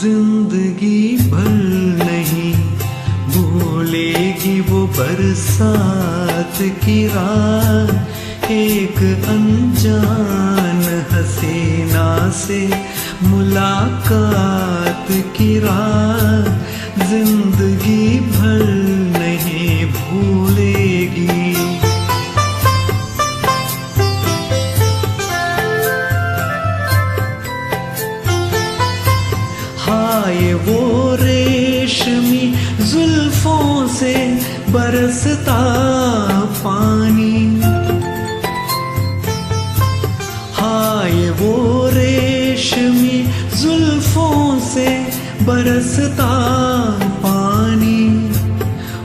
जिंदगी भर नहीं भूलेगी वो बरसात की रात। एक अनजान हसीना से मुलाकात की रात जिंदगी भर नहीं भूलेगी। हाय वो रेशमी जुल्फों से बरसता पानी, हाय वो रेशमी जुल्फों से बरसता पानी।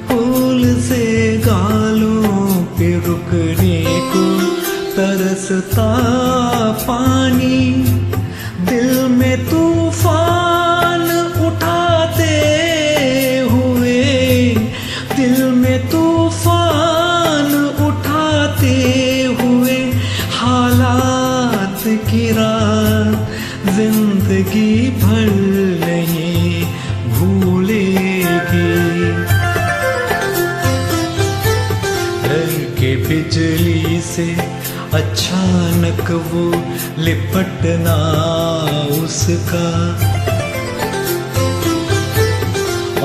फूल से गालों पे रुकने को तरसता पानी। दिल में तूफान उठाते हुए, दिल में तूफान उठाते हुए हालात की रात जिंदगी भर नहीं भूलेगी। डर के बिजली से अचानक वो लिपटना उसका,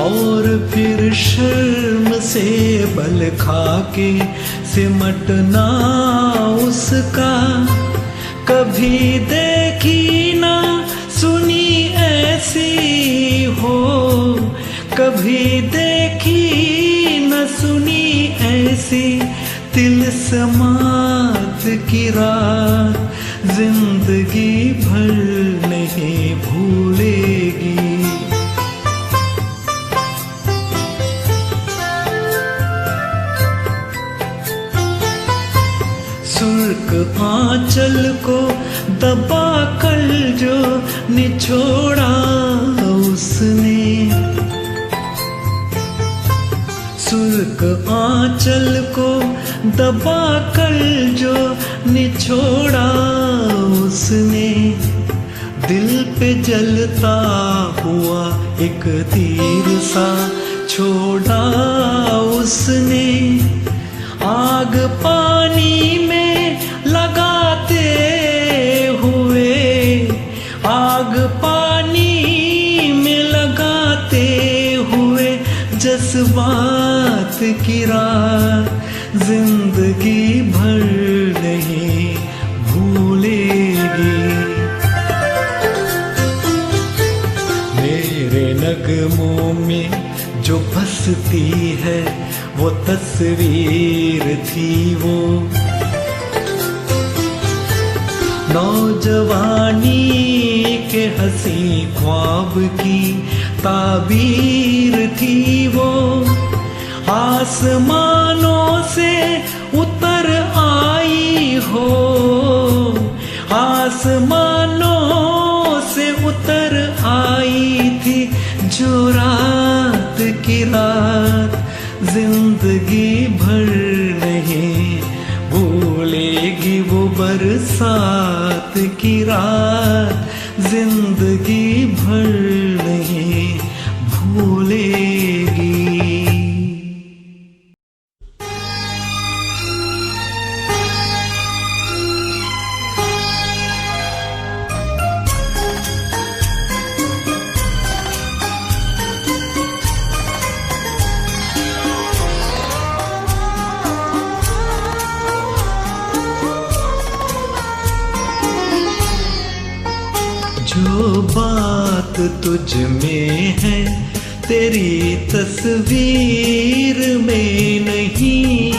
और फिर शर्म से बल खा के सिमटना उसका। कभी देखी ना सुनी ऐसी हो, कभी देखी न सुनी ऐसी तिलस्मात की रात जिंदगी भर नहीं भूलेगी। सुर्ख आंचल को दबा कर जो निछोड़ा उसने, सुर्ख आंचल को दबा कर जो निछोड़ा उसने। दिल पे जलता हुआ एक तीर सा छोड़ा उसने। आग पानी में लगाते हुए, आग पानी में लगाते हुए जज्बात की रात जिंदगी भर नहीं भूलेगी। मेरे नगमों में जो बसती है वो तस्वीर थी वो, नौजवानी के हंसी ख्वाब की ताबीर थी वो। आसमानों से उतर आई हो, आसमानों से उतर आई थी जो रात की रात जिंदगी भर नहीं भूलेगी वो बरसात की रात जिंदगी भर नहीं भूलेगी। जो बात तुझ में है तेरी तस्वीर में नहीं,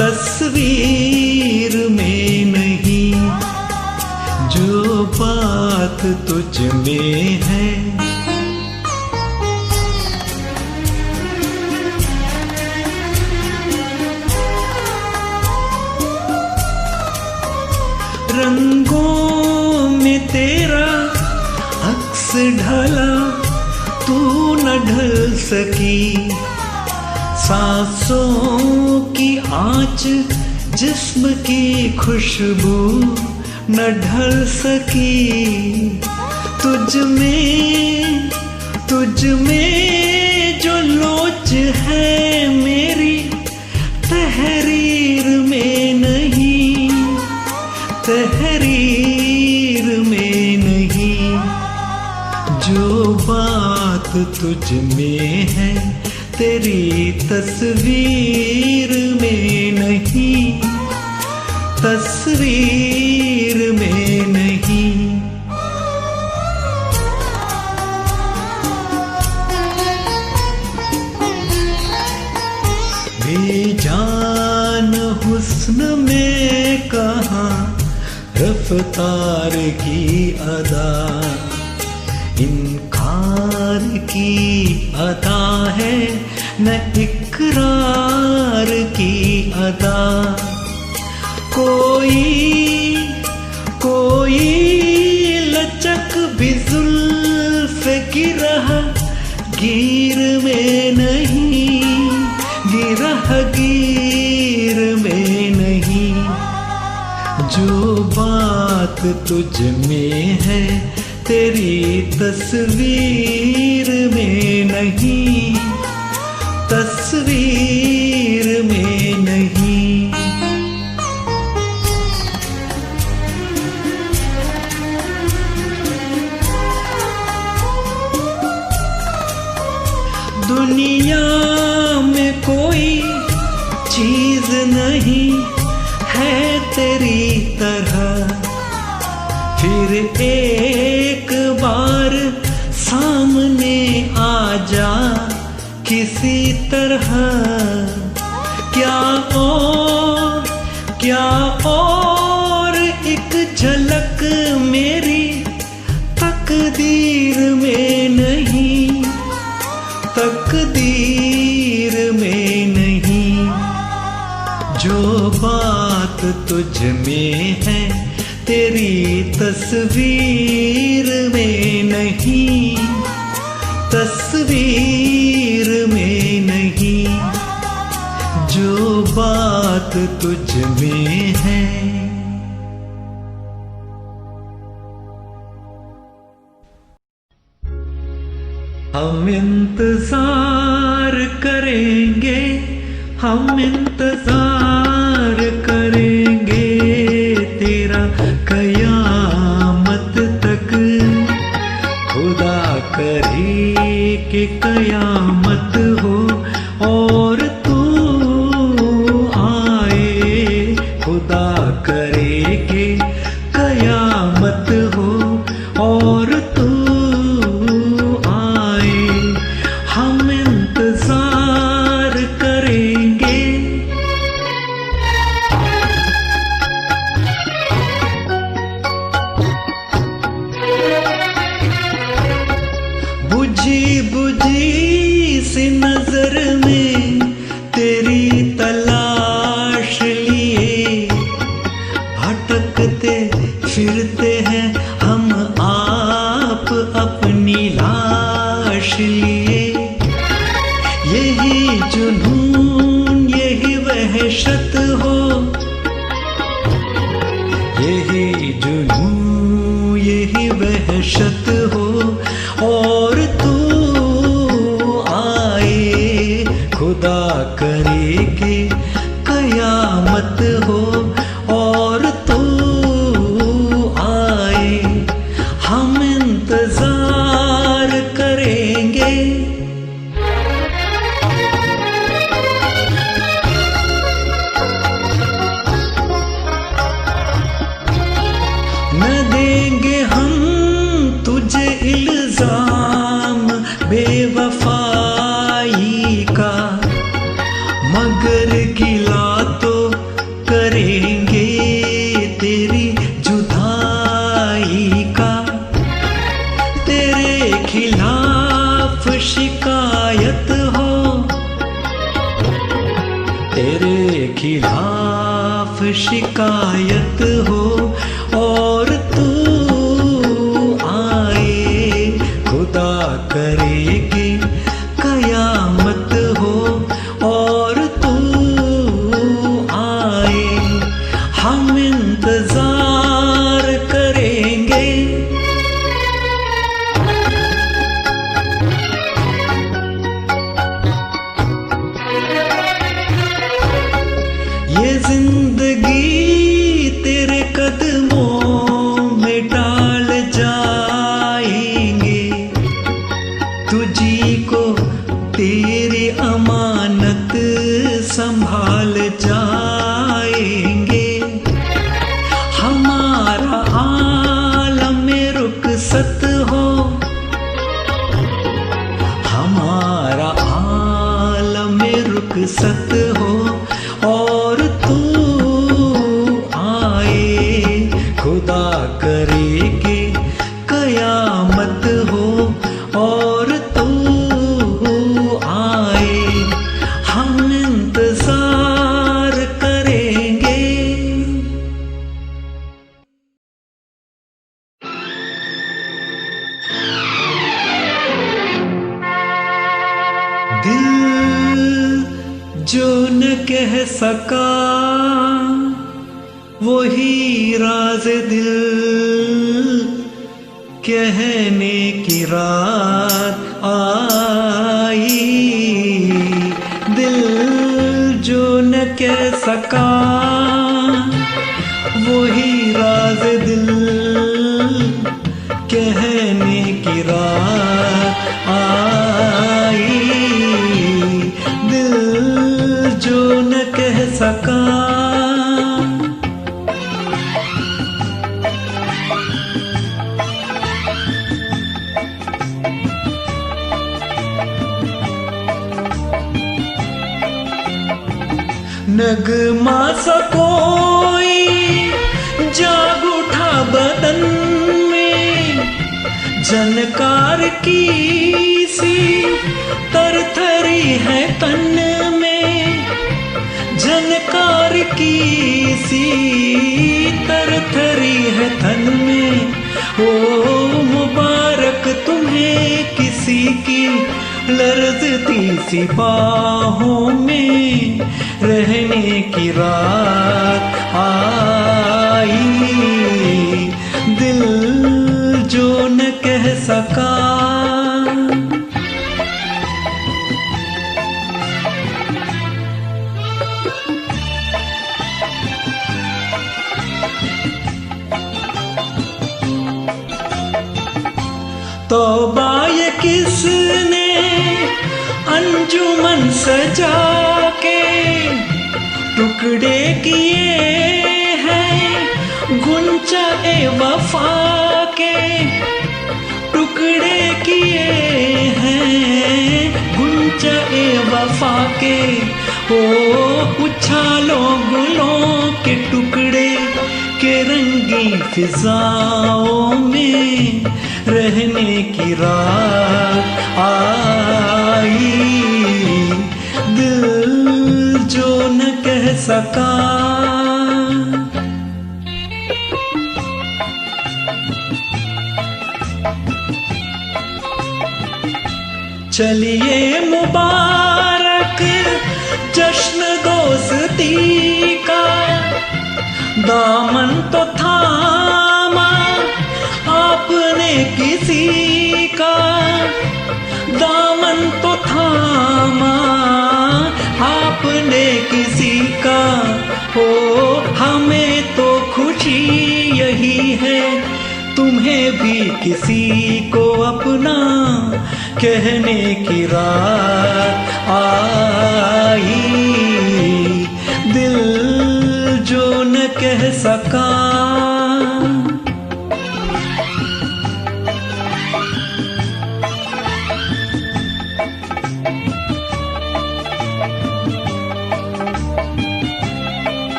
तस्वीर में नहीं। जो बात तुझ में है रंगों में तेरा अक्स ढला, तू न ढल सकी। सांसों की आँच जिस्म की खुशबू न ढल सकी। तुझ में जो लोच है मेरी तहरीर में नहीं, तहरीर में नहीं। जो बात तुझ में है तेरी तस्वीर में नहीं, तस्वीर में नहीं। बेजान हुस्न में कहाँ रफ्तार की अदा, इनकार की अदा है न इकरार की अदा। कोई लचक भी जुल्फ की राह गिर में नहीं, गिरहगीर में नहीं। जो बात तुझ में है तेरी तस्वीर में नहीं, तस्वीर में नहीं। दुनिया में कोई चीज नहीं है तेरी तरह, फिर एक बार सामने आ जा किसी तरह। क्या और एक झलक मेरी तकदीर में नहीं, तकदीर में नहीं। जो बात तुझ में है तेरी तस्वीर में नहीं, तस्वीर में नहीं। जो बात तुझ में है। हम इंतजार करेंगे, हम इंतजार करेंगे तेरा कयामत तक। खुदा करे कि कयामत हो और तू आए, खुदा करे कि कयामत हो और तू आए। हम इंतजार करेंगे। बुझी सी नजर में तेरी तलाश लिए भटकते फिरते हैं हम आप अपनी लाश लिए। यही जुनून यही वहशत हो, यही जुनून यही वहशत हो और तू आए। खुदा करे कि कयामत हो और तू आए। हम इंतजार करेंगे। न देंगे हम तुझे इल्जाम बेवफाई का, मगर गिला तो करेंगे तेरी जुदाई का। तेरे खिलाफ शिकायत हो, तेरे खिलाफ शिकायत हो और तू आए। खुदा करे कि कयामत हो और तू आए। हम इंतजार रुखसत हो, हमारा आलम रुखसत हो, और तू आए खुदा करे कि कयामत हो, और तू आए हम इंतजार करेंगे। दिल जो न कह सका वही राज दिल कहने की रात आई। दिल जो न कह सका वही राज दिल कहने की रात आई। दिल जो न कह सका। नगमा सा कोई जाग उठा बदन में, जनकार की सी तरथरी है तन में, जनकार की सी तरथरी है तन में। ओ मुबारक तुम्हें किसी की लरजती सी बाहों में रहने की रात आई। दिल जो न कह सका। तौबा ये किसने अंजुमन सजा के टुकड़े किए हैं गुंचा ए वफा के, टुकड़े किए हैं गुंचा ए वफा के। ओ उछालों गुलों के टुकड़े के रंगी फिजाओं में रहने की रात आई। दिल जो न कह सका। चलिए मुबारक जश्न दोस्ती का, दामन तो थामा आपने किसी का, दामन तो थामा आपने किसी का। हो हमें तो खुशी यही है तुम्हें भी किसी को अपना कहने की रात आई। दिल जो न कह सका।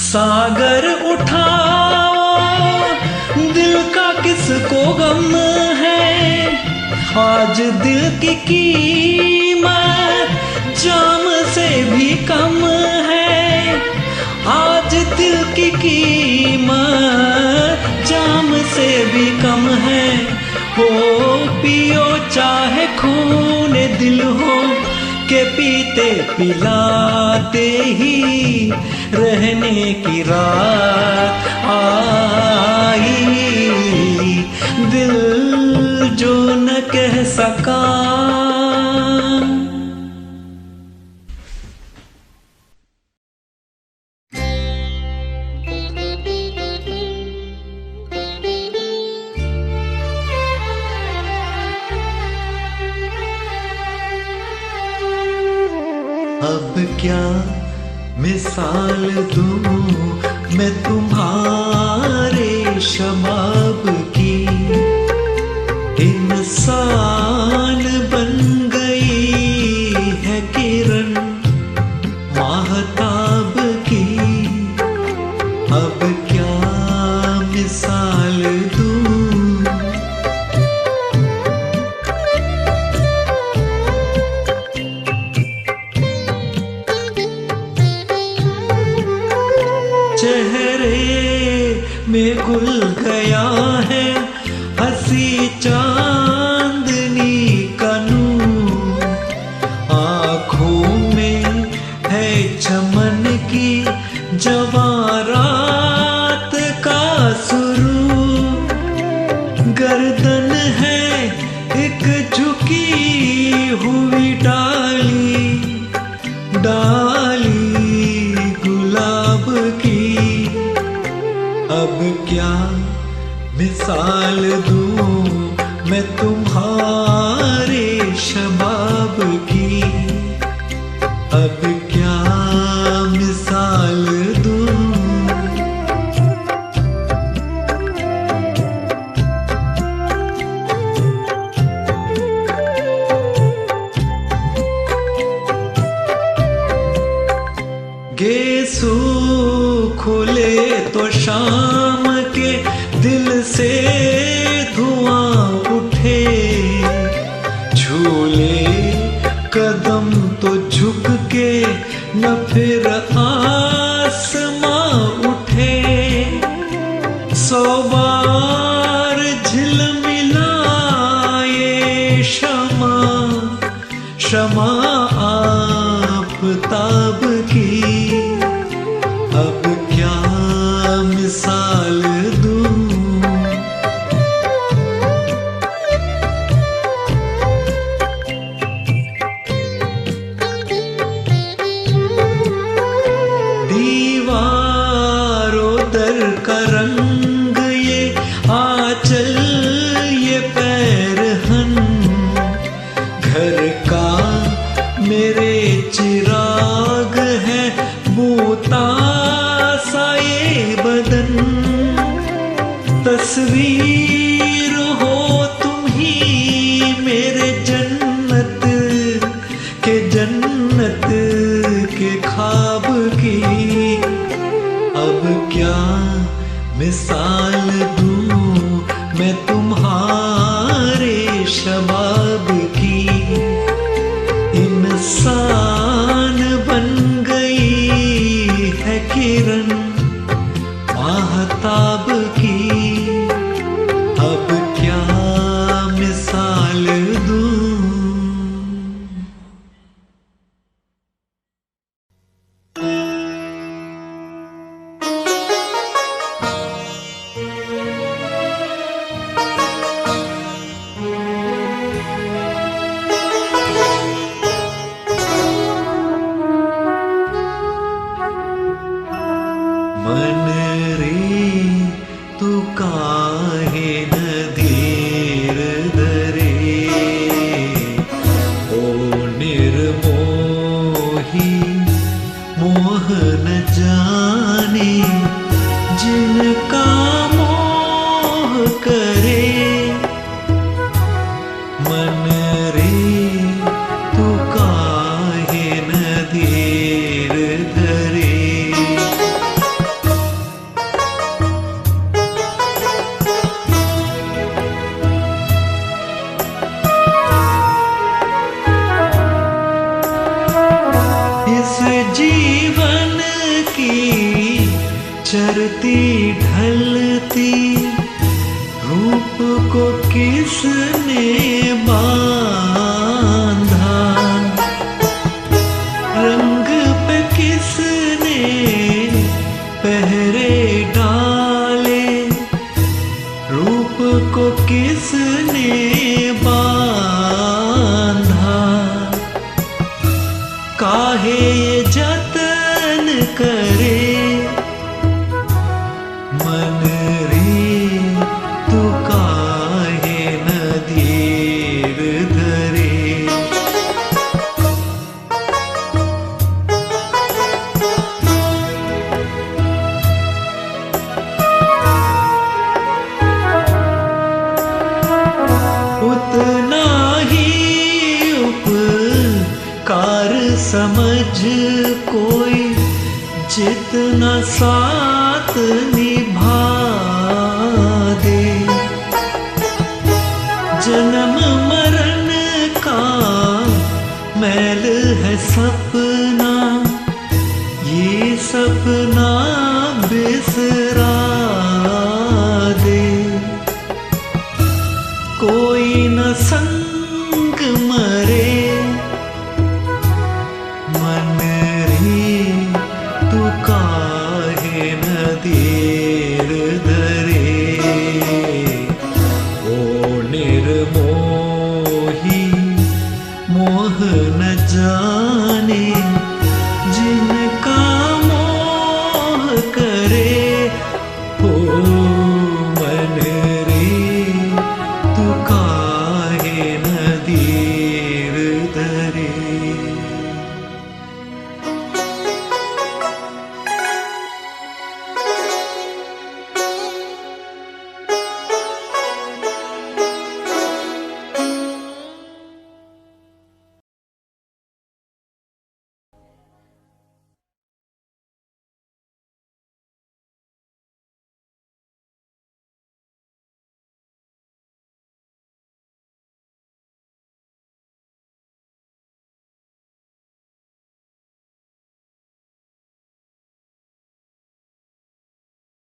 सागर उठाओ दिल का किसको गम है, आज दिल की कीमत जाम से भी कम है। आज दिल की कीमत जाम से भी कम है। हो पियो चाहे खून दिल हो के पीते पिलाते ही रहने की रात आई। दिल जो न कह सका। अब क्या मिसाल दूं मैं तुम्हारे शबाब की, में घुल गया है हंसी चांदनी का नूर। आँखों में है चमन की जवारात का सुरूर। गर्दन है एक झुकी हुई डाली, डाली गुलाब की। अब क्या मिसाल दूं मैं तुम्हारे शबाब की। अब क्या मिसाल दूं। गेसू खुले तो शाम के दिल से धुआं उठे। झूले कदम तो झुक के न फिर आसमां उठे। 100 बार झिलमिलाए शमा, शमा आफताब की। अब क्या मिसाल दूं। दीवारों दर का रंग ये आंचल ये पैरहन। घर का मेरे चिराग है बूता सा ये बदन। तस्वीर हो तुम ही मेरे जन्नत के ख्वाब की। अब क्या मिसाल दूं मैं तुम्हारे शबाब की। इंसान बन गई है किरण माहताब की। अब क्या मिसाल दूं। मन रे तू काहे न धीर धरे। ओ निर्मोही मोह न जाने जिनका मोह करे। मन रे तू काहे न धीर धरे। इस जीवन की चरती ढलती रूप को किसने बांधा। रंग पे किसने पहरे डाले। रूप को किसने बांधा। काहे ये जतन करे। मन रे तू काहे न धीर धरे। उतना ही उपकार समझ कोई जितना साथ निभा दे। जन्म मरण का मैल है सपना। ये सपना बिसरा संग